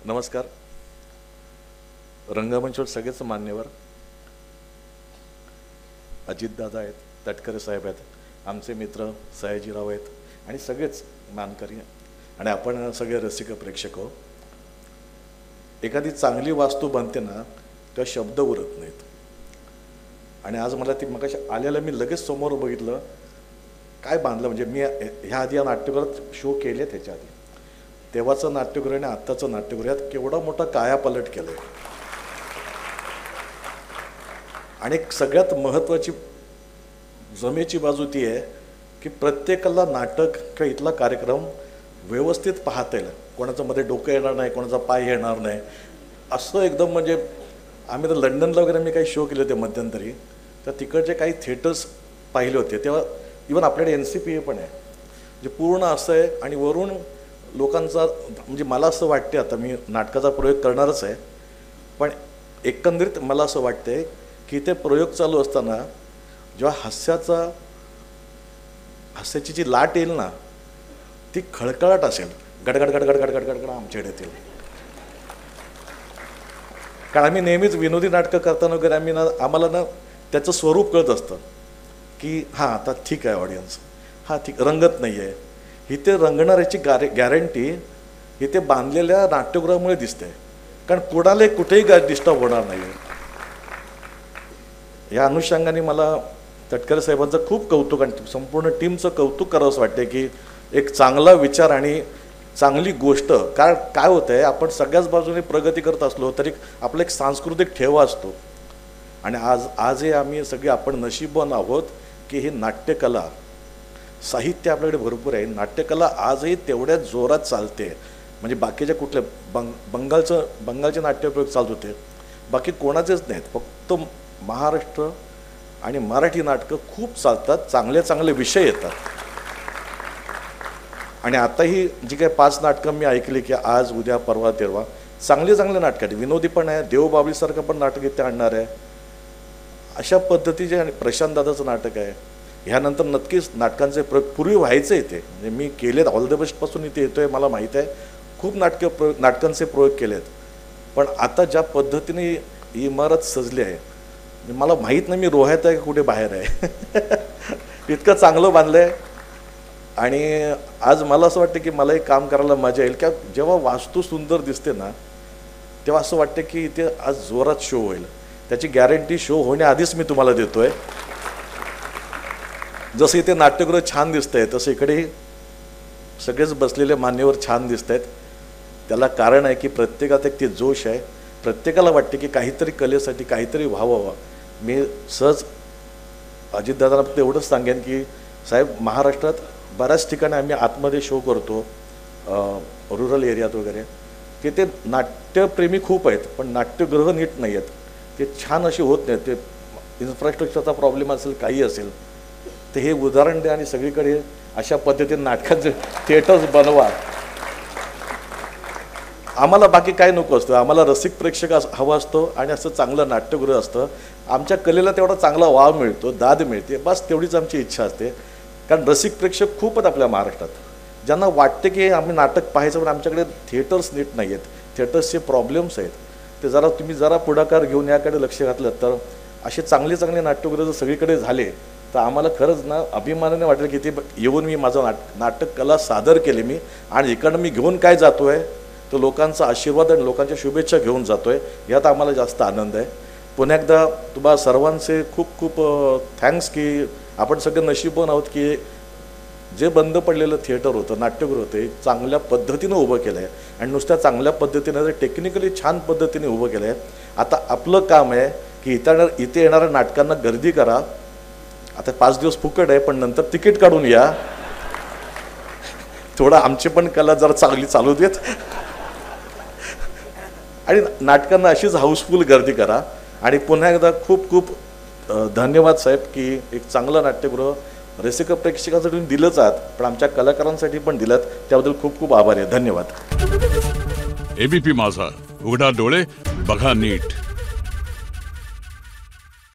नमस्कार. रंगमंचवर सगळेच मान्यवर, अजितदादा आहेत, तटकरे साहेब आहेत, आमचे मित्र सयाजीराव आहेत आणि सगळेच मानकरी आणि आपण सगळे रसिक प्रेक्षक हो. एखादी चांगली वास्तू बनते ना तेव्हा शब्द उरत नाहीत. आणि आज मला ती मगाशी आल्याला मी लगेच समोर बघितलं काय बांधलं. म्हणजे मी ह्या आधी या नाट्यगृहात शो केले, त्याच्या आधी तेव्हाचं नाट्यगृह आणि आत्ताचं नाट्यगृहात केवढा मोठा कायापालट केलं. आणि एक सगळ्यात महत्त्वाची जमेची बाजू ती आहे की प्रत्येकाला नाटक किंवा इथला कार्यक्रम व्यवस्थित पाहता येईल. कोणाचं मध्ये डोकं येणार नाही, कोणाचा पाय येणार नाही, असं एकदम. म्हणजे आम्ही तर लंडनला वगैरे मी काही शो केले होते मध्यंतरी, तर तिकडचे काही थिएटर्स पाहिले होते तेव्हा इवन आपल्याकडे NCPA पण आहे, म्हणजे पूर्ण असं आहे. आणि वरून लोकांचा म्हणजे मला असं वाटते, आता मी नाटकाचा प्रयोग करणारच आहे, पण एकंदरीत मला असं वाटते की ते प्रयोग चालू असताना जेव्हा हास्याची जी लाट येईल ना ती खळखळाट असेल, गडगड गडगड गडगड गडगड आमच्याकडे येतील. कारण आम्ही नेहमीच विनोदी नाटकं करताना वगैरे आम्हाला ना त्याचं स्वरूप कळत असतं की हां आता ठीक आहे ऑडियन्स, हां ठीक रंगत नाही आहे. इथे रंगणाऱ्याची गॅरंटी इथे बांधलेल्या नाट्यगृहामुळे दिसते, कारण कुणाला कुठेही डिस्टर्ब होणार नाही आहे. या अनुषंगाने मला तटकरे साहेबांचं खूप कौतुक आणि संपूर्ण टीमचं कौतुक करावंसं वाटते की एक चांगला विचार आणि चांगली गोष्ट. काय होतं आहे, आपण सगळ्याच बाजूने प्रगती करत असलो तरी आपला एक सांस्कृतिक ठेवा असतो. आणि आजही आम्ही सगळे आपण नशीबवान आहोत की ही नाट्यकला, साहित्य आपल्याकडे भरपूर आहे. नाट्यकला आजही तेवढ्याच जोरात चालते. म्हणजे बाकीच्या कुठल्या बंगालचे नाट्यप्रयोग चालत होते, बाकी कोणाचेच नाहीत. फक्त महाराष्ट्र आणि मराठी नाटकं खूप चालतात, चांगले चांगले विषय येतात. आणि आताही जी काही 5 नाटकं मी ऐकली की आज उद्या परवा तेरवा चांगले नाटकं आहेत, विनोदी पण आहे, देवबाबळीसारखं पण नाटक इथे आणणार आहे. अशा पद्धतीचे आणि प्रशांत दादाचं नाटक आहे. ह्यानंतर नक्कीच नाटकांचे प्रयोग पूर्वी व्हायचे इथे, म्हणजे मी केलेत, ऑल द बेस्टपासून इथे येतो आहे, मला माहीत आहे. खूप नाटकांचे प्रयोग केलेत. पण आता ज्या पद्धतीने इमारत सजली आहे, मला माहीत नाही मी रोह्यात आहे का कुठे बाहेर आहे. इतकं चांगलं बांधलं आहे. आणि आज मला असं वाटतं की मलाही काम करायला मजा येईल. का जेव्हा वास्तू सुंदर दिसते ना तेव्हा असं वाटतं की इथे आज जोरात शो होईल. त्याची गॅरंटी शो होण्याआधीच मी तुम्हाला देतो आहे. जसं इथे नाट्यगृह छान दिसतं आहे तसं इकडे सगळेच बसलेले मान्यवर छान दिसत आहेत. त्याला कारण आहे की प्रत्येकात एक ते जोश आहे. प्रत्येकाला वाटते की काहीतरी कलेसाठी काहीतरी व्हावं. मी सहज अजितदादांना फक्त एवढंच सांगेन की साहेब, महाराष्ट्रात बऱ्याच ठिकाणी आम्ही आतमध्ये शो करतो, रुरल एरियात वगैरे, की ते नाट्यप्रेमी खूप आहेत पण नाट्यगृह नीट नाही आहेत. ते छान असे होत नाहीत. ते इन्फ्रास्ट्रक्चरचा प्रॉब्लेम असेल, काही असेल, तर हे उदाहरण द्या आणि सगळीकडे अशा पद्धतीने नाटकाचे थिएटर्स बनवा. आम्हाला बाकी काय नको असतं, आम्हाला रसिक प्रेक्षक हवा असतो आणि असं चांगलं नाट्यगृह असतं. आमच्या कलेला तेवढा चांगला वाव मिळतो, दाद मिळते, बस तेवढीच आमची इच्छा असते. कारण रसिक प्रेक्षक खूप आहेत आपल्या महाराष्ट्रात, ज्यांना वाटते की आम्ही नाटक पाहायचं पण आमच्याकडे थिएटर्स नीट नाही आहेत, थिएटर्सचे प्रॉब्लेम्स आहेत. ते तुम्ही जरा पुढाकार घेऊन याकडे लक्ष घातलं तर असे चांगले नाट्यगृह जर सगळीकडे झाले तर आम्हाला खरंच ना अभिमानाने वाटेल की ते येऊन मी माझं नाटक कला सादर केली मी, आणि इकडनं मी घेऊन काय जातो आहे तर लोकांचा आशीर्वाद आणि लोकांच्या शुभेच्छा घेऊन जातो आहे. यात आम्हाला जास्त आनंद आहे. पुन्हा एकदा तुम्हाला सर्वांचे खूप खूप थँक्स की आपण सगळे नशीबवान आहोत की जे बंद पडलेलं थिएटर होतं, नाट्यगृह होते, चांगल्या पद्धतीनं उभं केलं आहे. आणि नुसत्या चांगल्या पद्धतीनं ते टेक्निकली छान पद्धतीने उभं केलं आहे. आता आपलं काम आहे की इथे येणाऱ्या नाटकांना गर्दी करा. आता 5 दिवस फुकट आहे, पण नंतर तिकीट काढून या. थोडं आमची पण कला जरा चांगली चालू देत आणि नाटकांना अशीच हाऊसफुल गर्दी करा. आणि पुन्हा एकदा खूप खूप धन्यवाद साहेब की एक चांगलं नाट्यगृह रसिक प्रेक्षकांसाठी तुम्ही दिलंच आहात, पण आमच्या कलाकारांसाठी पण दिलं. त्याबद्दल खूप खूप आभार आहे. धन्यवाद. ABP माझा, उघडा डोळे बघा नीट.